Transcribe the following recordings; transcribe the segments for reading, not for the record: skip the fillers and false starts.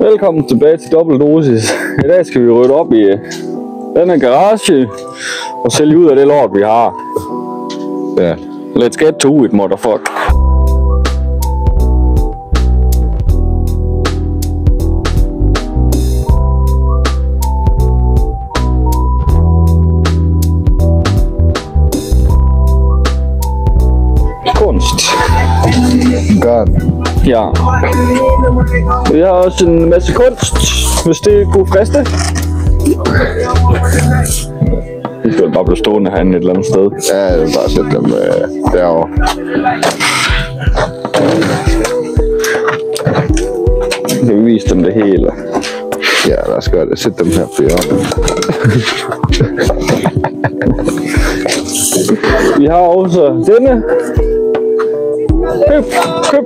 Velkommen tilbage til Dobbeltdosis. I dag skal vi rydde op i denne garage og sælge ud af det lort vi har. Ja, let's get to it, motherfucker. Kunst. Godt. Ja. Vi har også en masse kunst, hvis det kunne friste. Vi skal bare blive stående herinde et eller andet sted. Ja, jeg vil bare sætte dem derovre. Vi kan vise dem det hele. Ja, lad os gøre det. Sæt dem her på hjørnet. Vi har også denne. Køb.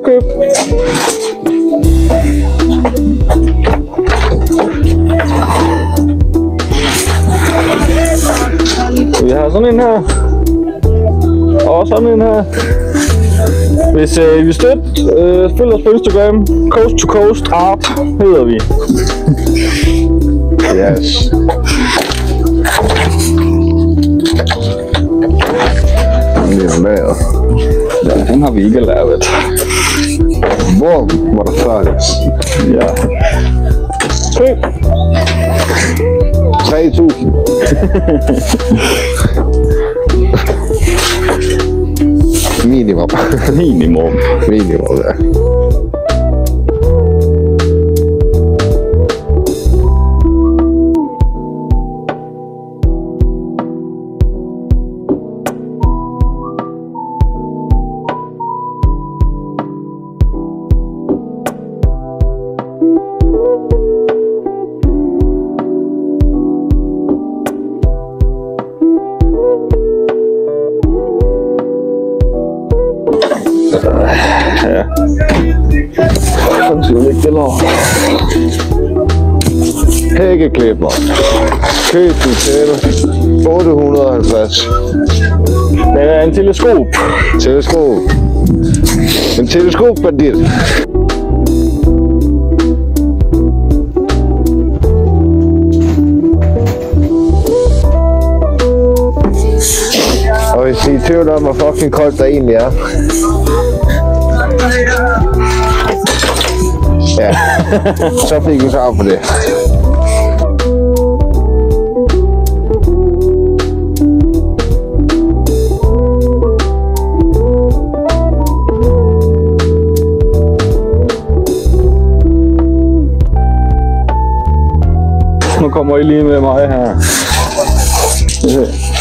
Vi har sådan en her. Og sådan en her. Hvis I vil støtte, følg os på Instagram. Coast to Coast Art hedder vi. Yes. Det er lavet. Ja, den har vi ikke lavet. Boom, motherfuckers. Ja. Køb. 3.000. Minimum. Minimum, ja. Ja. Sådan skal vi ikke det lort. Hækkeklipper. Køb den til 850. Det er en teleskop. En teleskopbandit. Og hvis I er i tvivl om, hvor fucking koldt der egentlig er. Ja, så fik vi svar på det. Nu kommer I lige med mig her.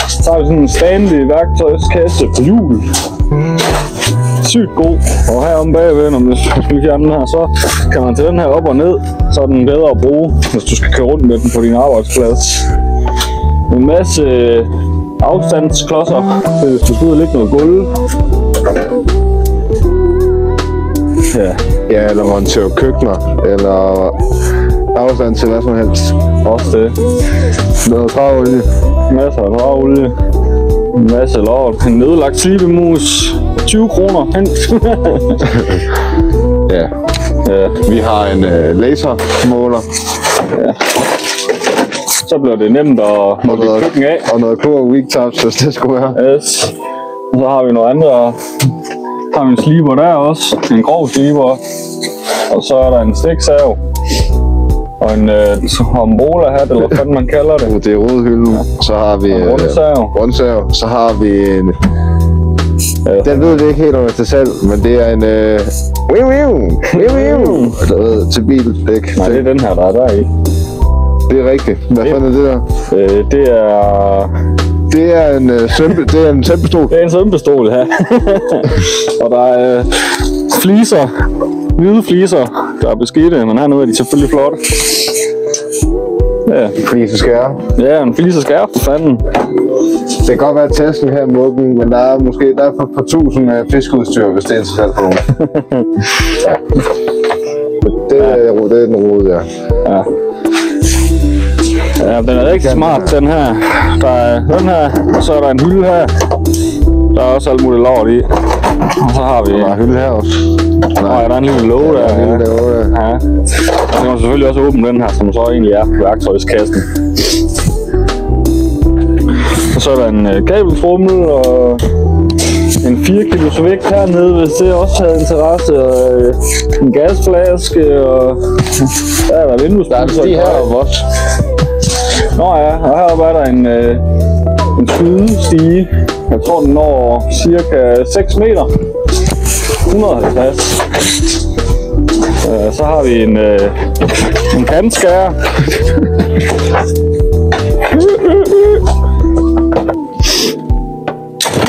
Så har vi sådan en Stanley værktøjskasse på hjul. Sygt god. Og her om bagved, når man skal fjerne den her, så kan man tage den her op og ned, så er den bedre at bruge, hvis du skal køre rundt med den på din arbejdsplads. En masse afstandsklodser, hvis du skal ud og lægge noget gulv. Ja, eller montere køkkener, eller afstand til hvad som helst. Også det. Noget træolie. Masser af træolie. En masse lort. En nedlagt slibemus. 20 kroner. Ja. Vi har en lasermåler. Ja. Så bliver det nemt at måle køkken af. Og noget klor weak tops, hvis det skulle være. Yes. Og så har vi noget andet. Har vi en sliber der også. En grov sliber. Og så er der en stiksav. Og en bowlerhat, eller hvad man kalder det. Det er rodhylden. Ja. Så har vi rundsav. Så har vi en... Den ved vi ikke helt om det selv, men det er en til bildæk. Nej, det er den her, der er der i. Det er rigtigt. Hvad fanden er det der? Det er en sømpistol. Det er en sømpistol, ja. Og der er fliser. Hvide fliser, der er beskidte, men hernede er de selvfølgelig flotte. Ja. Fliseskære. Ja, en fliseskære for fanden. Det kan godt være testen her mukken, men der er måske for 1000 fiskeudstyr, hvis det er interessant for nogen. Ja. Det er den rode der. Ja. Ja, den er rigtig smart, den her. Der er den her, og så er der en hylde her. Der er også alt muligt lort i. Og så har vi... Der er hylde her også. Nej, der er en lille låge der. Ja. Ja. Den kan man selvfølgelig også åbne den her, som så egentlig er værktøjskassen. Og så er der en kabeltrummel og en 4 kilos vægt hernede, hvis det også havde interesse, og en gasflaske, og der er der vinduespusser. Der er her også. Nå ja, og heroppe er der en skydestige. Jeg tror den når cirka 6 meter. 150. Så har vi en kantskærer.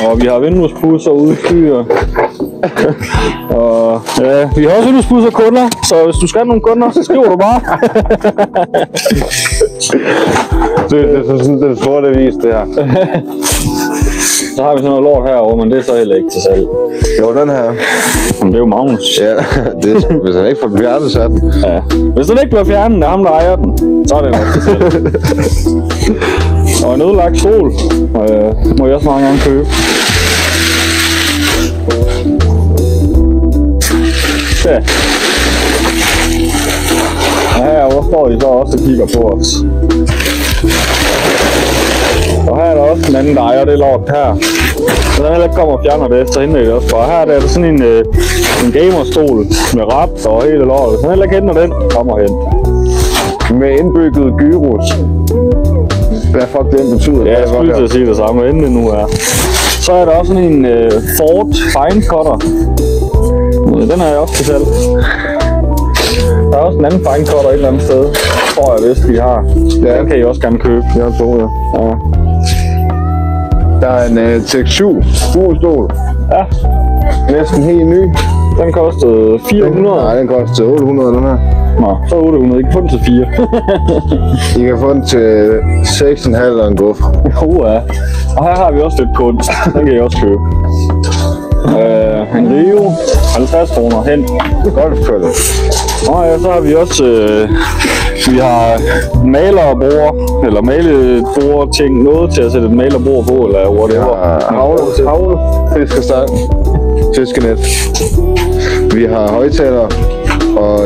Og vi har vinduespusser udstyr. Og ja, vi har også vinduespusser kunder, så hvis du skal have nogle kunder, så skriver du bare. Det er sådan den sorte vis, det her. Så har vi sådan noget lort herovre, men det er så heller ikke til salg. Jo, den her. Men det er jo Magnus. Ja, det er, hvis han ikke får fjernet, så er den. Ja. Hvis den ikke bliver fjernet, det er ham, der ejer den, så er det nok til salg. Og en ødelagt stol må jeg også mange gange købe. Ja. Og herovre står de så også og kigger på os. Og her er der også en anden, der ejer det lort her. Så den heller ikke kommer og fjerner det, så henter de det også bare. Her er der sådan en gamerstol med ret og hele lortet. Så den heller ikke henter den, kommer hen. Med indbygget gyros. Hvad fuck den betyder? Ja, jeg skulle til at sige det samme, inden det nu er. Så er der også sådan en Ford Fine Cutter. Den har jeg også til salg. Der er også en anden Fine Cutter et eller andet sted, tror jeg vist, vi har. Ja. Den kan I også gerne købe. Jeg tror det. Ja. Der er en Tech7 stol. Ja. Næsten helt ny. Den kostede 400. Nej, den kostede 800, den her. Nå, så 800. I kan få den til 4. I kan få den til 6,5 og en guf. Ja. Og her har vi også lidt kunst. Den kan I også købe. En Rio. 50 kroner hen. Golfkølle. Og ja, så har vi også vi har malerbord, eller malebord ting, noget til at sætte et malerbord på, eller whatever. Havle, fiskestang, fiskenet. Vi har højtaler, og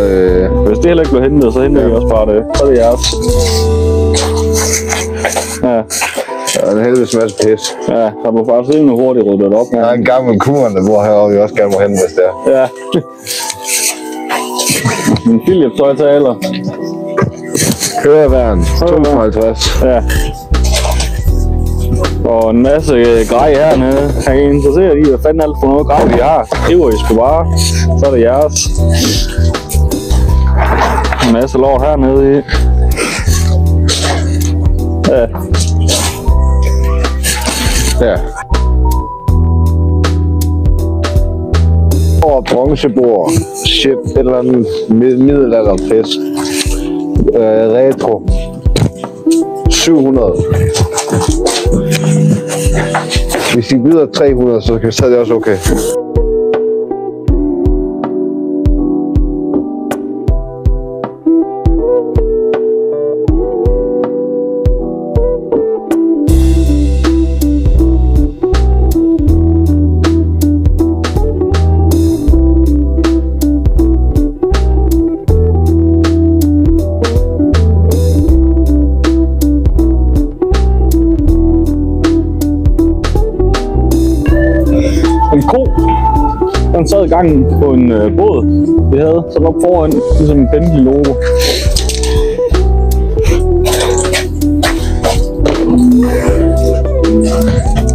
hvis det heller ikke bliver hentet, så henter vi også bare det. Så er det jeres. Ja. Ja, en helvedes masse pis. Ja, så du faktisk rimelig hurtigt ryddet op. Jeg har en gammel kuren, der bor herovre, vi også gerne må hente, hvis det er. Ja. En Philips højtaler. Køreværn, 250. Ja. Og en masse grej hernede. Jeg er interesseret i, hvad fanden alt for noget grej vi har. Skriver I sgu bare, så er det jeres. En masse lort hernede i. Ja. Ja. Og bronzebord. Shit, et eller andet middelalderpis. Retro. 700. Hvis de byder 300, så er det også okay. En ko, den sad i gangen på en båd, vi havde, så den op foran, ligesom en Bentley logo.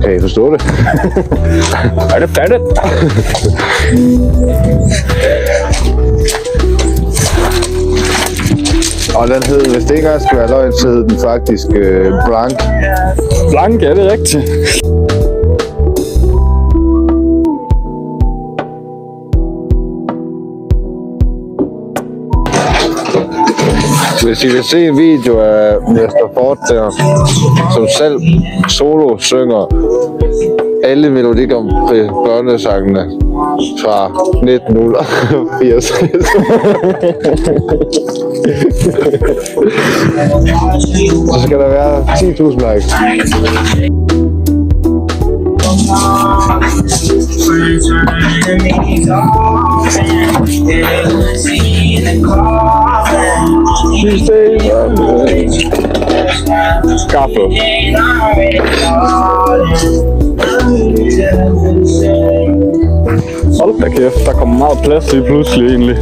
Kan I forstå det? Er det fattigt? Og den hed, hvis det ikke engang skal være løgn, så hed den faktisk Blank. Blank, ja, det er rigtigt. Hvis I vil se en video af Mr. Fortæller, som selv solo synger alle melodikker om børnesangene fra 1980, så skal der være 10.000 likes. In the coffin. Kaffe. Hold da kæft, der kommer meget plads lige pludselig egentlig.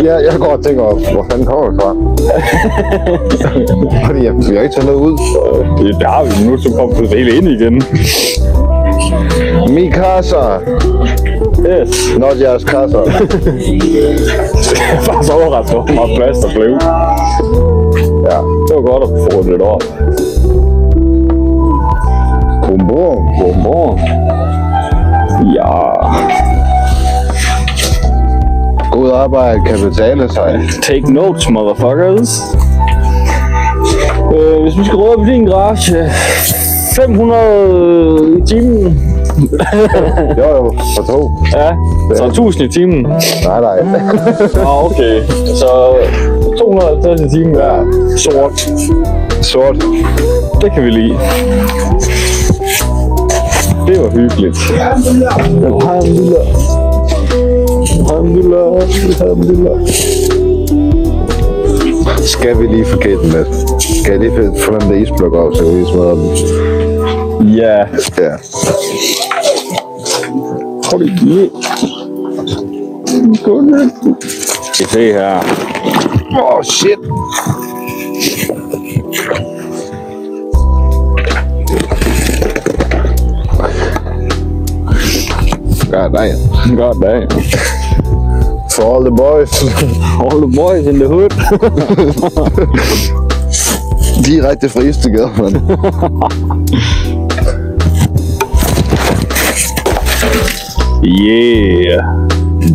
Ja, jeg går og tænker, hvor fanden kommer det fra? Fordi vi har ikke taget noget ud. Det har vi nu, så kommer det hele ind igen. Min kasser. Yes. Not jeres kasser. Jeg er faktisk overrasket over, hvor meget plads der blev. Ja. Det var godt at få lidt op. Godmorgen. Ja. God arbejde kan betale sig. Take notes, motherfuckers. Hvis vi skal råde på din garage, 500 i timen. Jo, for 2. Ja, så 1000 i timen. Nej. Okay. Så 250 i timen. Ja. Sort. Det kan vi lide. Det var hyggeligt. Alhamdulillah. Skal vi lige forkæle den lidt? Skal jeg lige få den der isblok op, så vi lige smadrer den? Ja. Ja. Prøv lige. Skal se her. Shit. God damn. For all the boys. All the boys in the hood. Direkte fra Istegade, mand. Yeah.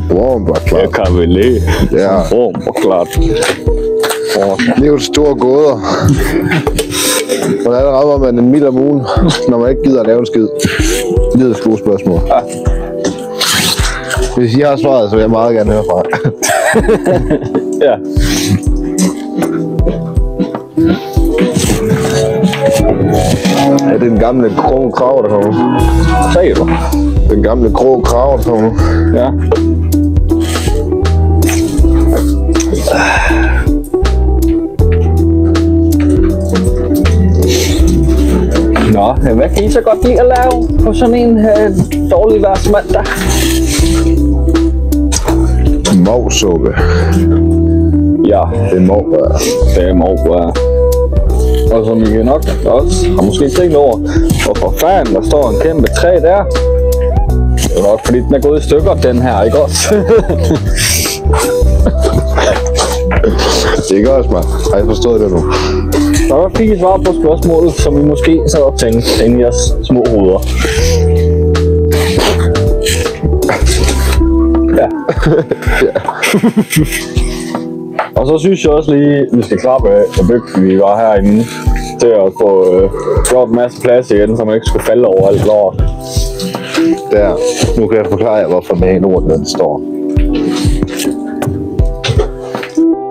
Bomber klart. Det kan vi lide. Ja. Bomber klart. Livets store gåder. Hvordan rammer man en mild om ugen, når man ikke gider at lave en skid? Livets gode spørgsmål. Ja. Hvis I har svaret, så vil jeg meget gerne høre fra. Ja. Er det den gamle grå krav, der kommer? Sagde du? Den gamle grå krav, der kommer? Ja. Nå, hvad kan I så godt lide at lave på sådan en dårlig værsmandag? Movsuppe. Ja, Det må være. det må være. Og som I nok også har måske tænkt over, hvorfor fanden der står en kæmpe træ der? Det er nok fordi den er gået i stykker, den her, ikke også? Det er også mig. Har I forstået det nu? Så fik I svar på spørgsmålet, som I måske sad og tænkte inde i jeres små hoveder. Ja. Og så synes jeg også lige, vi skal klappe af, hvor dygtige vi var herinde til at få gjort en masse plads igen, så man ikke skulle falde over alt lort. Der. Nu kan jeg forklare jer, hvorfor med en ord, den står.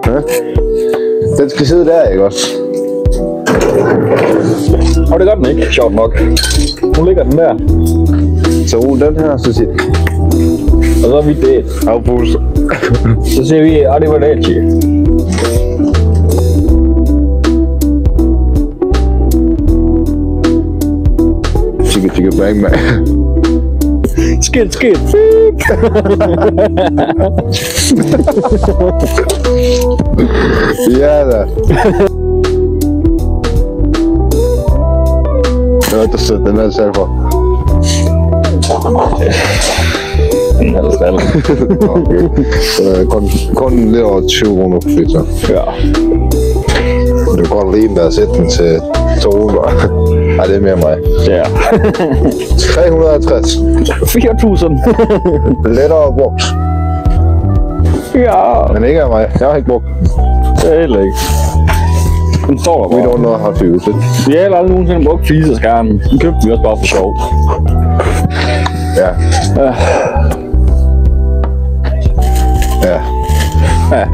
Ja. Den skal sidde der, ikke også? Og det gør den ikke, sjovt nok. Nu ligger den der. Så rul den her, så siger Og så er vi det. afpus. Så siger vi, arrivederci. Chicka bang bang. Skid. Ja da. Jeg ved, der sidder den her selv for. Okay. Kun lidt over 20 kroner på pizza. Ja. Du kan godt lide at sætte den til 200. Ej, det er mere mig. Ja. 350. 4.000. Lettere brugt. Ja. Men ikke af mig. Jeg har ikke brugt. Det er heller ikke. Den står der We bare. don't know how to use it. Vi har heller aldrig nogensinde brugt fliseskærmen. Den købte vi også bare for sjov. Ja. Ja. Ja. Ja.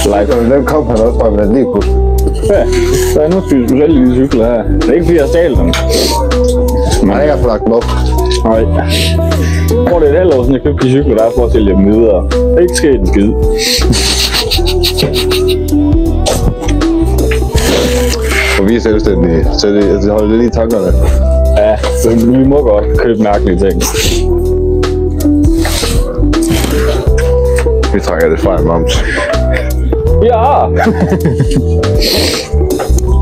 Live. Den kom han også fra med lige pludselig. Ja, så nu skal vi specielt lige cykle her. Det er ikke fordi jeg har stjælet dem. Man har ikke haft lagt den op. Nej. Jeg tror, det er et halvt år siden, jeg købte de cykler, der er for at sælge dem videre. Det er ikke sket en skid. Og vi er selvstændige, så det holder lidt i tankerne. Ja, så vi må godt købe mærkelige ting. Vi trækker det fra en moms. Ja!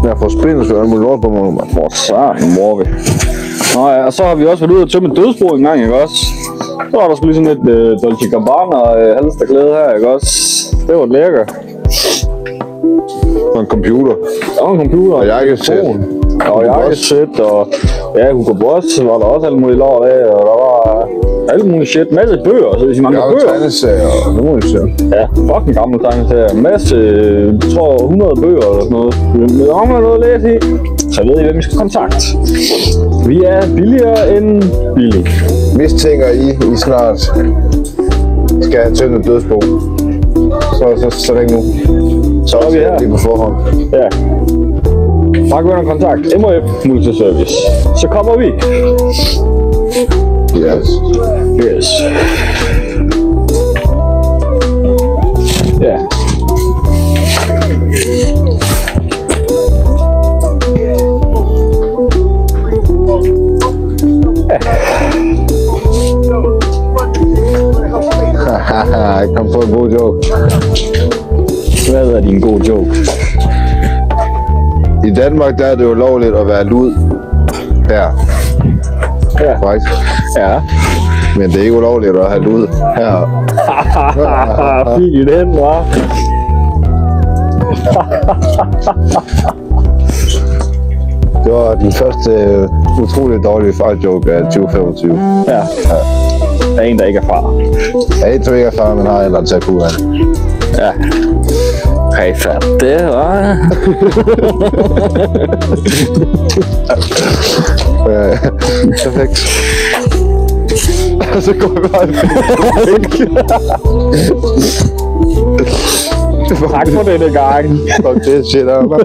Jeg får spindelse og alt muligt lort på mig, man. For sådan, mor vi. Nå ja, og så har vi også været ude og tømme et dødsbo en gang, ikke også? Så var der sgu lige sådan et Dolce Gabbana halsterklæde her, ikke også? Det var lækker. Og en computer. Der var en computer. Og jakkesæt. Og jakkesæt, og ja, Hugo Boss var der også alt muligt lort af, og der var alt muligt shit. Masse bøger, så hvis I mangler bøger. Tegneserier og noget muligt shit. Ja, fucking gamle tegneserier. Masse, jeg tror 100 bøger eller sådan noget. Hvis der mangler noget at læse i, så ved I, hvem I skal kontakte. Vi er billigere end billig. Mistænker I snart skal have tømt et dødsbo, så ring nu. Så er vi her. Lige på forhånd. Ja. Bare gå ind og kontakt MHF Multiservice. Så kommer vi. Yes. Yes. Ja. Jeg kom på en god joke. Hvad er din god joke? I Danmark der er det ulovligt at være lud her. Ja. Faktisk. Ja. Men det er ikke ulovligt at have lud her. Fik i den, hva'? Det var den første utrolig dårlige far-joke af 2025. Ja. Der er en, der ikke er far. Jeg tror ikke, at far, men har en eller anden tabu af. Ja. Kan I fatte det, hva'? Perfekt. Så går vi bare. Tak for denne gang. Fuck det shit, man.